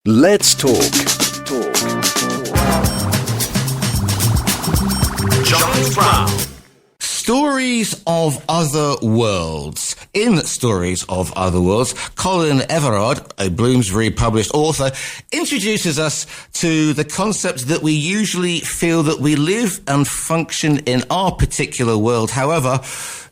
Let's talk. Giles Brown. Stories of Other Worlds. In Stories of Other Worlds, Colin Everard, a Bloomsbury published author, introduces us to the concept that we usually feel that we live and function in our particular world. However,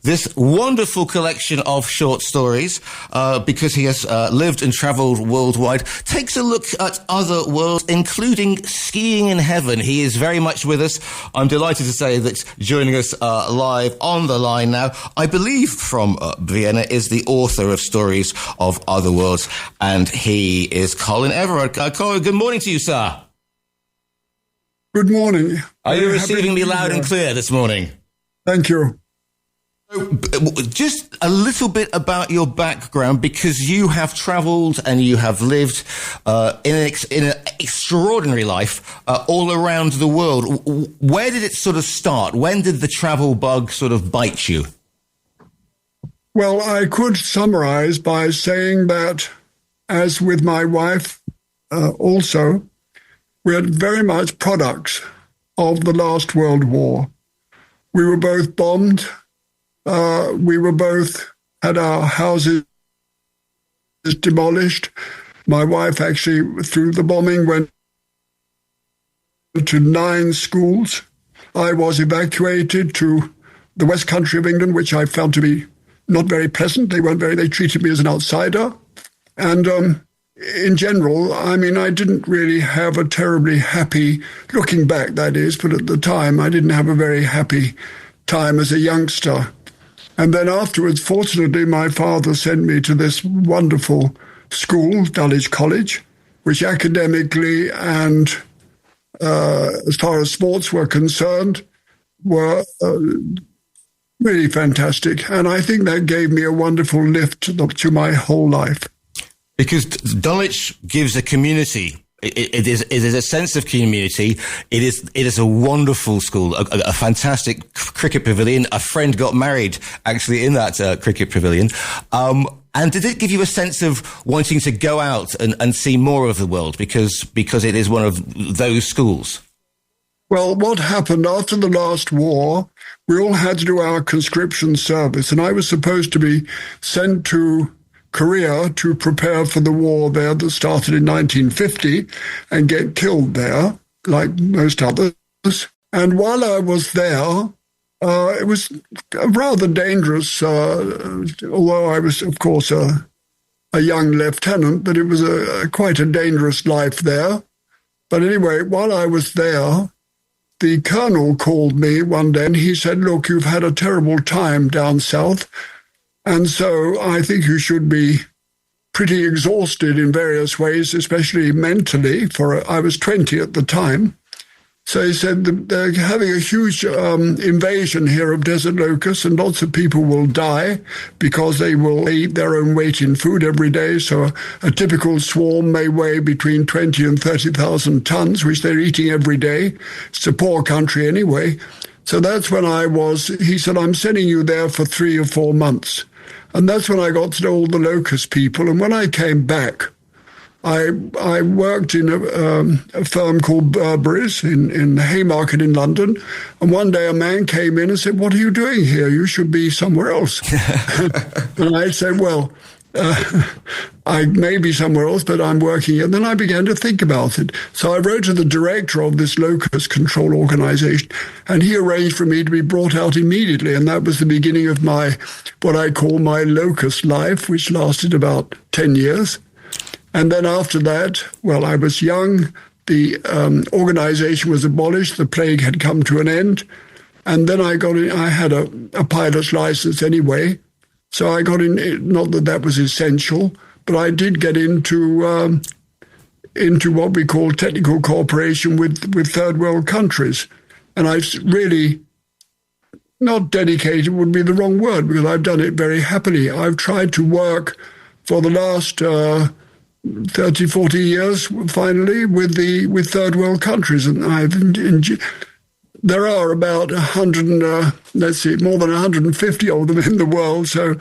this wonderful collection of short stories, because he has lived and travelled worldwide, takes a look at other worlds, including skiing in heaven. He is very much with us. I'm delighted to say that joining us live on the line now, I believe from Vienna, is the author of Stories of Other Worlds, and he is Colin Everard. Colin, good morning to you, sir. Good morning. Are you receiving me loud and clear this morning? Thank you. Just a little bit about your background, because you have travelled and you have lived in an extraordinary life all around the world. Where did it sort of start? When did the travel bug sort of bite you? Well, I could summarize by saying that, as with my wife also, we are very much products of the last World War. We were both bombed. We were both had our houses demolished. My wife actually, through the bombing, went to 9 schools. I was evacuated to the West Country of England, which I found to be not very pleasant. They treated me as an outsider. And in general, I mean, I didn't really have a terribly happy, looking back that is, but at the time I didn't have a very happy time as a youngster. And then afterwards, fortunately, my father sent me to this wonderful school, Dulwich College, which academically and as far as sports were concerned, were really fantastic. And I think that gave me a wonderful lift to my whole life. Because Dulwich gives a community. It is a sense of community. It is a wonderful school, a fantastic cricket pavilion. A friend got married actually in that cricket pavilion. And did it give you a sense of wanting to go out and see more of the world because it is one of those schools? Well, what happened after the last war, we all had to do our conscription service, and I was supposed to be sent to Korea to prepare for the war there that started in 1950 and get killed there, like most others. And while I was there, it was rather dangerous, although I was, of course, a young lieutenant, but it was quite a dangerous life there. But anyway, while I was there, the colonel called me one day and he said, "Look, you've had a terrible time down south. And so I think you should be pretty exhausted in various ways, especially mentally, for I was 20 at the time." So he said, "They're having a huge invasion here of desert locusts, and lots of people will die because they will eat their own weight in food every day. So a typical swarm may weigh between 20 and 30,000 tons, which they're eating every day. It's a poor country anyway." So that's when he said, "I'm sending you there for 3 or 4 months." And that's when I got to know all the locust people. And when I came back, I worked in a firm called Burberry's in the Haymarket in London. And one day a man came in and said, "What are you doing here? You should be somewhere else." And I said, "Well, I may be somewhere else, but I'm working here." And then I began to think about it. So I wrote to the director of this locust control organization, and he arranged for me to be brought out immediately. And that was the beginning of what I call my locust life, which lasted about 10 years. And then after that, well, I was young. The organization was abolished. The plague had come to an end. And then I got in. I had a pilot's license anyway. So I got in, not that that was essential, but I did get into what we call technical cooperation with third world countries. And I've really, not dedicated would be the wrong word, because I've done it very happily. I've tried to work for the last 30, 40 years, finally, with third world countries. And there are about 100, more than 150 of them in the world, so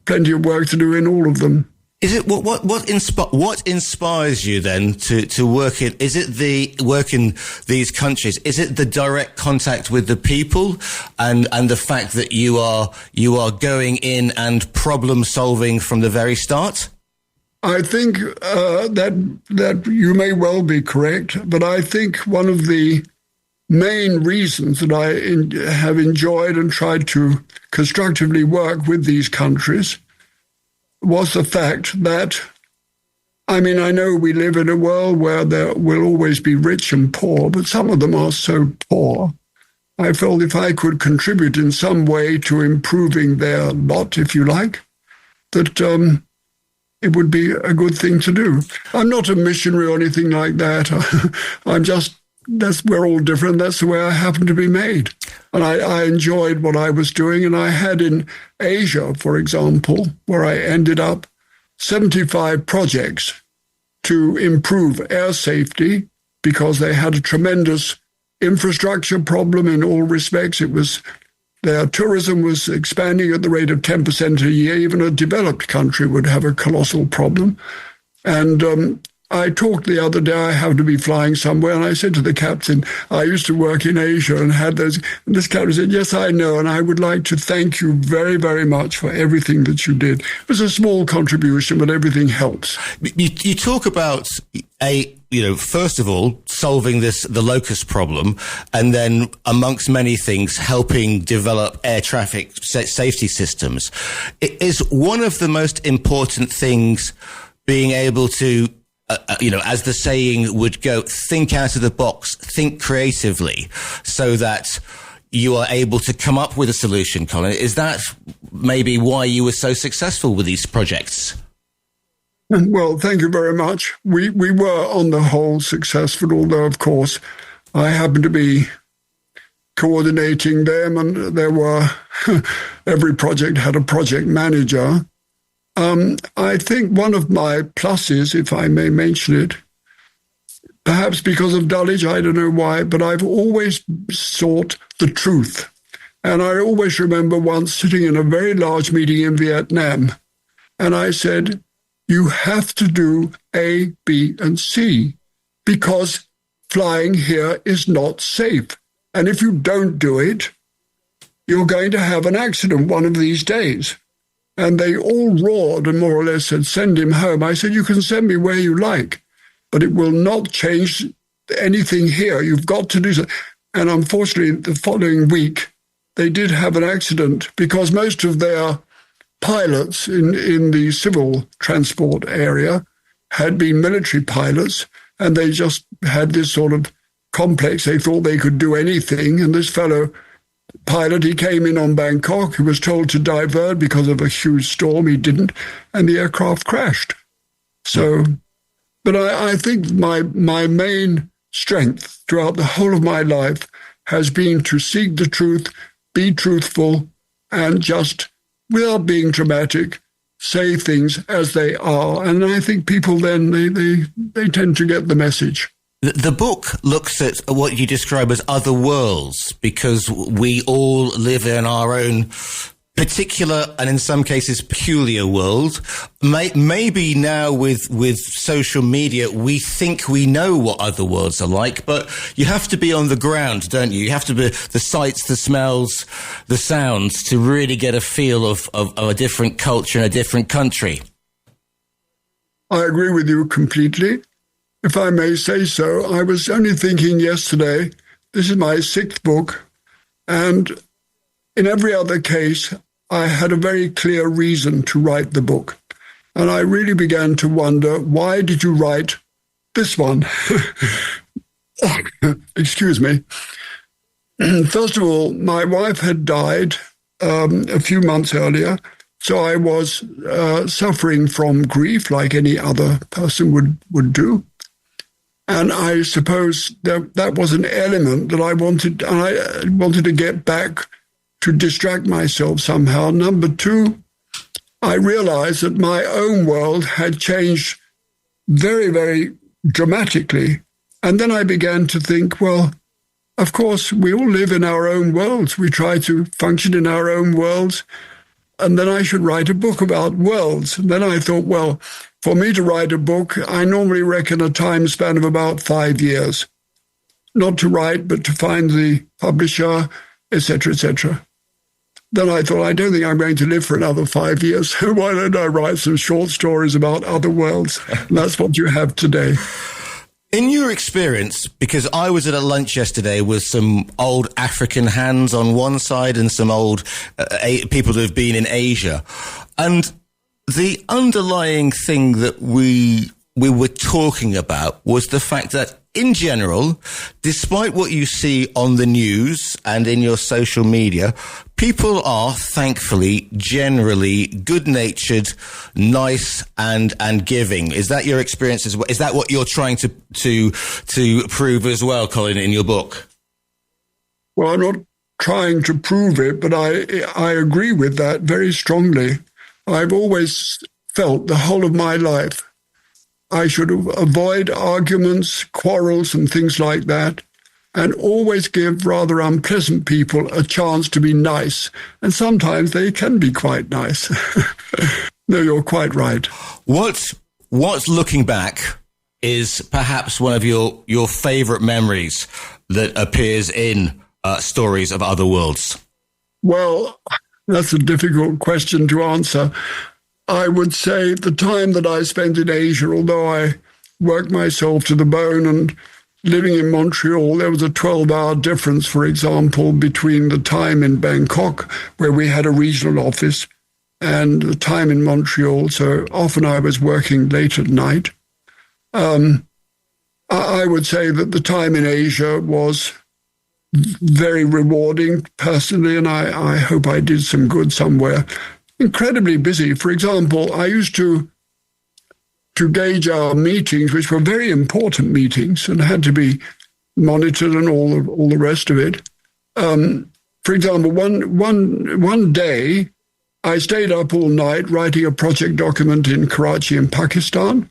plenty of work to do in all of them. Is it what inspires you then to work in? Is it the work in these countries? Is it the direct contact with the people and the fact that you are going in and problem solving from the very start? I think that you may well be correct, but I think one of the main reasons that I have enjoyed and tried to constructively work with these countries was the fact that, I mean, I know we live in a world where there will always be rich and poor, but some of them are so poor. I felt if I could contribute in some way to improving their lot, if you like, that it would be a good thing to do. I'm not a missionary or anything like that. We're all different. That's the way I happen to be made. And I enjoyed what I was doing. And I had in Asia, for example, where I ended up 75 projects to improve air safety because they had a tremendous infrastructure problem in all respects. Their tourism was expanding at the rate of 10% a year. Even a developed country would have a colossal problem. And I talked the other day, I happened to be flying somewhere, and I said to the captain, I used to work in Asia and had those. And this captain said, yes, I know, and I would like to thank you very, very much for everything that you did. It was a small contribution, but everything helps. You talk about first of all, solving the locust problem, and then amongst many things, helping develop air traffic safety systems. It is one of the most important things being able to as the saying would go, think out of the box, think creatively, so that you are able to come up with a solution, Colin. Is that maybe why you were so successful with these projects? Well, thank you very much. We were on the whole successful, although, of course, I happened to be coordinating them, and there were, every project had a project manager. I think one of my pluses, if I may mention it, perhaps because of Dulwich, I don't know why, but I've always sought the truth. And I always remember once sitting in a very large meeting in Vietnam, and I said, you have to do A, B, and C, because flying here is not safe. And if you don't do it, you're going to have an accident one of these days. And they all roared and more or less said, send him home. I said, you can send me where you like, but it will not change anything here. You've got to do so. And unfortunately, the following week, they did have an accident because most of their pilots in the civil transport area had been military pilots, and they just had this sort of complex. They thought they could do anything. And this fellow pilot, he came in on Bangkok. He was told to divert because of a huge storm. He didn't, and the aircraft crashed. So, but I think my main strength throughout the whole of my life has been to seek the truth, be truthful, and just, without being dramatic, say things as they are. And I think people then, they tend to get the message. The book looks at what you describe as other worlds, because we all live in our own particular and in some cases peculiar world. Maybe now with social media, we think we know what other worlds are like, but you have to be on the ground, don't you? You have to be the sights, the smells, the sounds to really get a feel of a different culture in a different country. I agree with you completely. If I may say so, I was only thinking yesterday, this is my 6th book, and in every other case, I had a very clear reason to write the book. And I really began to wonder, why did you write this one? Excuse me. First of all, my wife had died a few months earlier, so I was suffering from grief like any other person would do. And I suppose that was an element that I wanted to get back to distract myself somehow. Number 2, I realized that my own world had changed very, very dramatically. And then I began to think, well, of course, we all live in our own worlds. We try to function in our own worlds. and then I should write a book about worlds. And then I thought, well, for me to write a book, I normally reckon a time span of about 5 years. Not to write, but to find the publisher, etc., etc. Then I thought, I don't think I'm going to live for another 5 years. Why don't I write some short stories about other worlds? And that's what you have today. In your experience, because I was at a lunch yesterday with some old African hands on one side and some old people who have been in Asia, and the underlying thing that we were talking about was the fact that in general, despite what you see on the news and in your social media, people are thankfully generally good-natured, nice, and giving. Is that your experience as well? Is that what you're trying to prove as well, Colin, in your book? Well, I'm not trying to prove it, but I agree with that very strongly. I've always felt the whole of my life I should avoid arguments, quarrels, and things like that, and always give rather unpleasant people a chance to be nice. And sometimes they can be quite nice. No, you're quite right. What's looking back is perhaps one of your favourite memories that appears in Stories of Other Worlds? Well, that's a difficult question to answer. I would say the time that I spent in Asia, although I worked myself to the bone and living in Montreal, there was a 12-hour difference, for example, between the time in Bangkok, where we had a regional office, and the time in Montreal. So often I was working late at night. I would say that the time in Asia was very rewarding personally, and I hope I did some good somewhere. Incredibly busy. For example, I used to gauge our meetings, which were very important meetings and had to be monitored and all the rest of it. For example, one day, I stayed up all night writing a project document in Karachi in Pakistan,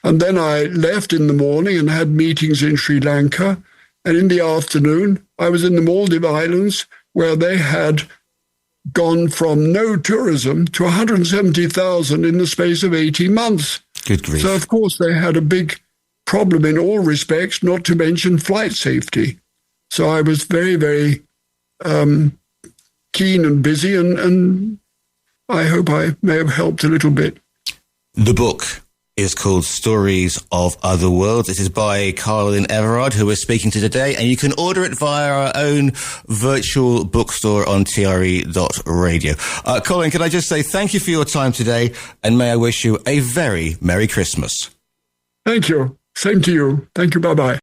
and then I left in the morning and had meetings in Sri Lanka, and in the afternoon, I was in the Maldive Islands, where they had gone from no tourism to 170,000 in the space of 18 months. Good grief. So, of course, they had a big problem in all respects, not to mention flight safety. So I was very, very keen and busy, and I hope I may have helped a little bit. The book is called Stories of Other Worlds. It is by Colin Everard, who we're speaking to today, and you can order it via our own virtual bookstore on TRE.radio. Colin, can I just say thank you for your time today, and may I wish you a very Merry Christmas. Thank you. Same to you. Thank you. Bye-bye.